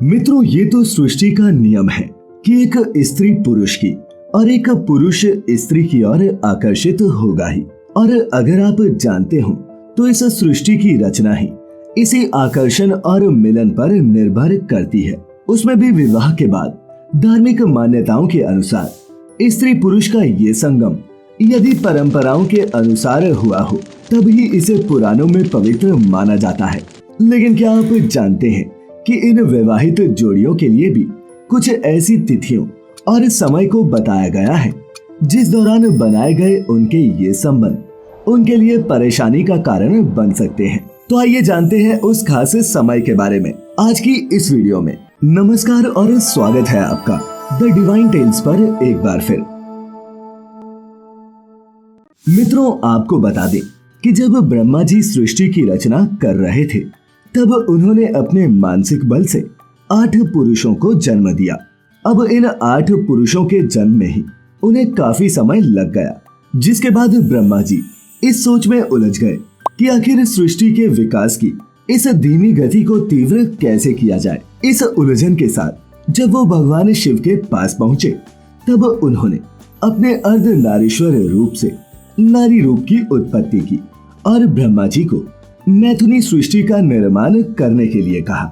मित्रों, ये तो सृष्टि का नियम है कि एक स्त्री पुरुष की और एक पुरुष स्त्री की ओर आकर्षित होगा ही। और अगर आप जानते हो तो इस सृष्टि की रचना ही इसी आकर्षण और मिलन पर निर्भर करती है। उसमें भी विवाह के बाद धार्मिक मान्यताओं के अनुसार स्त्री पुरुष का ये संगम यदि परंपराओं के अनुसार हुआ हो तभी इसे पुराणों में पवित्र माना जाता है। लेकिन क्या आप जानते हैं कि इन विवाहित जोड़ियों के लिए भी कुछ ऐसी तिथियों और समय को बताया गया है जिस दौरान बनाए गए उनके ये संबंध उनके लिए परेशानी का कारण बन सकते हैं। तो आइए जानते हैं उस खास समय के बारे में आज की इस वीडियो में। नमस्कार और स्वागत है आपका द डिवाइन टेल्स पर एक बार फिर। मित्रों, आपको बता दें कि जब ब्रह्मा जी सृष्टि की रचना कर रहे थे तब उन्होंने अपने मानसिक बल से 8 पुरुषों को जन्म दिया। अब इन 8 पुरुषों के जन्म में ही उन्हें काफी समय लग गया, जिसके बाद ब्रह्मा जी इस सोच में उलझ गए कि आखिर सृष्टि के विकास की इस धीमी गति को तीव्र कैसे किया जाए। इस उलझन के साथ जब वो भगवान शिव के पास पहुंचे तब उन्होंने अपने अर्ध नारीश्वर रूप से नारी रूप की उत्पत्ति की और ब्रह्मा जी को मैथुनी सृष्टि का निर्माण करने के लिए कहा।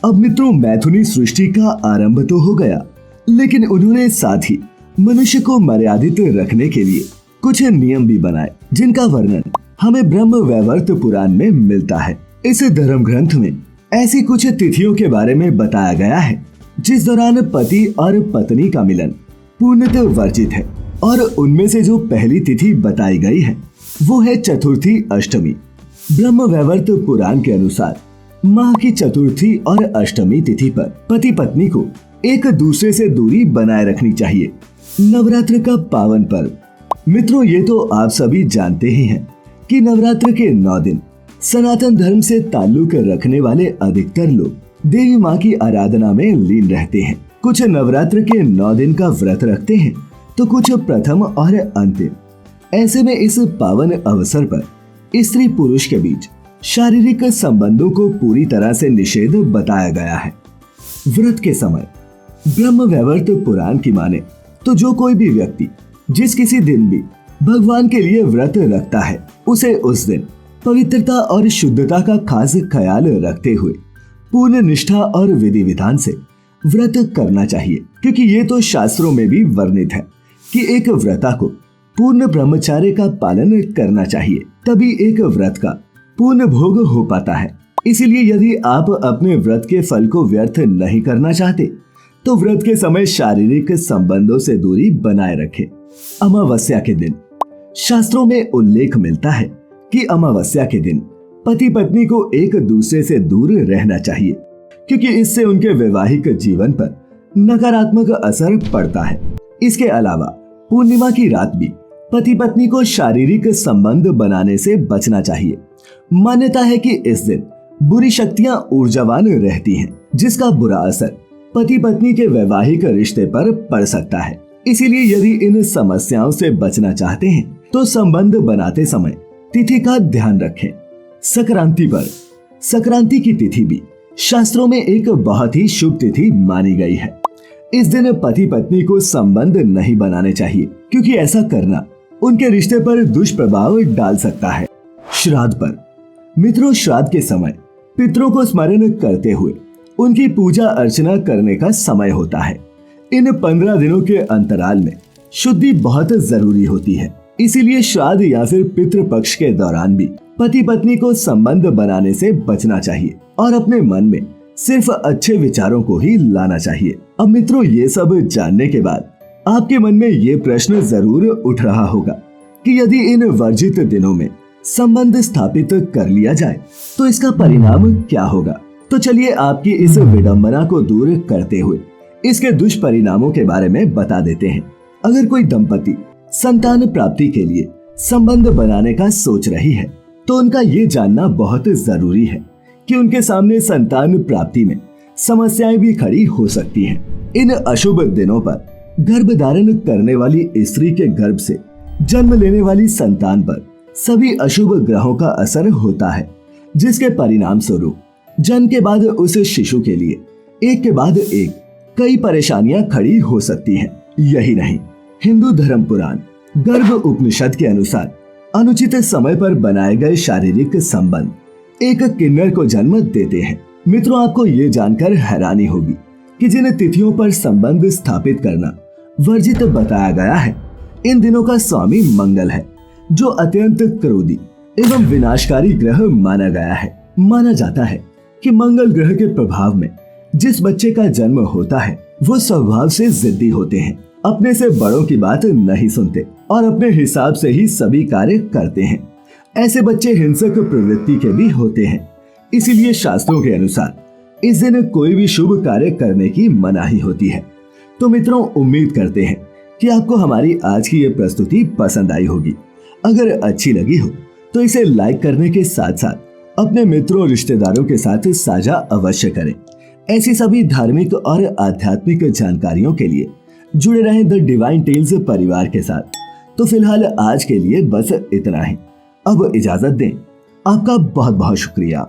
अब मित्रों, मैथुनी सृष्टि का आरंभ तो हो गया, लेकिन उन्होंने साथ ही मनुष्य को मर्यादित रखने के लिए कुछ नियम भी बनाए जिनका वर्णन हमें ब्रह्म वैवर्त पुराण में मिलता है। इस धर्म ग्रंथ में ऐसी कुछ तिथियों के बारे में बताया गया है जिस दौरान पति और पत्नी का मिलन पूर्णतः वर्जित है, और उनमें से जो पहली तिथि बताई गई है वो है चतुर्थी अष्टमी। ब्रह्म वैवर्त पुराण के अनुसार माह की चतुर्थी और अष्टमी तिथि पर पति पत्नी को एक दूसरे से दूरी बनाए रखनी चाहिए। नवरात्र का पावन पर्व। मित्रों, ये तो आप सभी जानते ही हैं कि नवरात्र के 9 दिन सनातन धर्म से ताल्लुक रखने वाले अधिकतर लोग देवी माँ की आराधना में लीन रहते हैं। कुछ नवरात्र के 9 दिन का व्रत रखते हैं तो कुछ प्रथम और अंतिम। ऐसे में इस पावन अवसर पर स्त्री पुरुष के बीच शारीरिक संबंधों को पूरी तरह से निषेध बताया गया है। व्रत के समय ब्रह्म वैवर्त पुराण की माने तो जो कोई भी व्यक्ति जिस किसी दिन भी भगवान के लिए व्रत रखता है उसे उस दिन पवित्रता और शुद्धता का खास ख्याल रखते हुए पूर्ण निष्ठा और विधि विधान से व्रत करना चाहिए, क्योंकि ये तो शास्त्रों में भी वर्णित है कि एक व्रता को पूर्ण ब्रह्मचर्य का पालन करना चाहिए, तभी एक व्रत का पूर्ण भोग हो पाता है। इसीलिए यदि आप अपने व्रत के फल को व्यर्थ नहीं करना चाहते तो व्रत के समय शारीरिक संबंधों से दूरी बनाए रखें। अमावस्या के दिन शास्त्रों में उल्लेख मिलता है कि अमावस्या के दिन पति पत्नी को एक दूसरे से दूर रहना चाहिए, क्योंकि इससे उनके वैवाहिक जीवन पर नकारात्मक असर पड़ता है। इसके अलावा पूर्णिमा की रात भी पति पत्नी को शारीरिक संबंध बनाने से बचना चाहिए। मान्यता है कि इस दिन बुरी शक्तियां ऊर्जावान रहती हैं, जिसका बुरा असर पति पत्नी के वैवाहिक रिश्ते पर पड़ सकता है। इसीलिए यदि इन समस्याओं से बचना चाहते हैं तो संबंध बनाते समय तिथि का ध्यान रखें। संक्रांति पर संक्रांति की तिथि भी शास्त्रों में एक बहुत ही शुभ तिथि मानी गई है। इस दिन पति पत्नी को संबंध नहीं बनाने चाहिए, क्योंकि ऐसा करना उनके रिश्ते पर दुष्प्रभाव डाल सकता है। श्राद्ध पर मित्रों, श्राद्ध के समय पितरों को स्मरण करते हुए उनकी पूजा अर्चना करने का समय होता है। इन 15 दिनों के अंतराल में शुद्धि बहुत जरूरी होती है। इसीलिए श्राद्ध या फिर पितृ पक्ष के दौरान भी पति पत्नी को संबंध बनाने से बचना चाहिए और अपने मन में सिर्फ अच्छे विचारों को ही लाना चाहिए। अब मित्रों, ये सब जानने के बाद आपके मन में ये प्रश्न जरूर उठ रहा होगा कि यदि इन वर्जित दिनों में संबंध स्थापित कर लिया जाए तो इसका परिणाम क्या होगा। तो चलिए आपकी इस विडंबना को दूर करते हुए इसके दुष्परिणामों के बारे में बता देते हैं। अगर कोई दंपति संतान प्राप्ति के लिए संबंध बनाने का सोच रही है तो उनका ये जानना बहुत जरूरी है कि उनके सामने संतान प्राप्ति में समस्याएं भी खड़ी हो सकती हैं। इन अशुभ दिनों पर गर्भ धारण करने वाली स्त्री के गर्भ से जन्म लेने वाली संतान पर सभी अशुभ ग्रहों का असर होता है, जिसके परिणाम स्वरूप जन्म के बाद उस शिशु के लिए एक के बाद एक कई परेशानियां खड़ी हो सकती हैं। यही नहीं, हिंदू धर्म पुराण गर्भ उपनिषद के अनुसार अनुचित समय पर बनाए गए शारीरिक संबंध एक किन्नर को जन्म देते हैं। मित्रों, आपको ये जानकर हैरानी होगी कि जिन तिथियों पर संबंध स्थापित करना वर्जित बताया गया है, इन दिनों का स्वामी मंगल है, जो अत्यंत क्रोधी एवं विनाशकारी ग्रह माना गया है। माना जाता है कि मंगल ग्रह के प्रभाव में जिस बच्चे का जन्म होता है वो स्वभाव से जिद्दी होते हैं, अपने से बड़ों की बात नहीं सुनते और अपने हिसाब से ही सभी कार्य करते हैं। ऐसे बच्चे हिंसक प्रवृत्ति के भी होते हैं। इसीलिए शास्त्रों के अनुसार इस दिन कोई भी शुभ कार्य करने की मनाही होती है। तो मित्रों, उम्मीद करते हैं कि आपको हमारी आज की ये प्रस्तुति पसंद आई होगी। अगर अच्छी लगी हो तो इसे लाइक करने के साथ साथ अपने मित्रों रिश्तेदारों के साथ साझा अवश्य करें। ऐसी सभी धार्मिक और आध्यात्मिक जानकारियों के लिए जुड़े रहें द डिवाइन टेल्स परिवार के साथ। तो फिलहाल आज के लिए बस इतना ही। अब इजाजत दें। आपका बहुत बहुत शुक्रिया।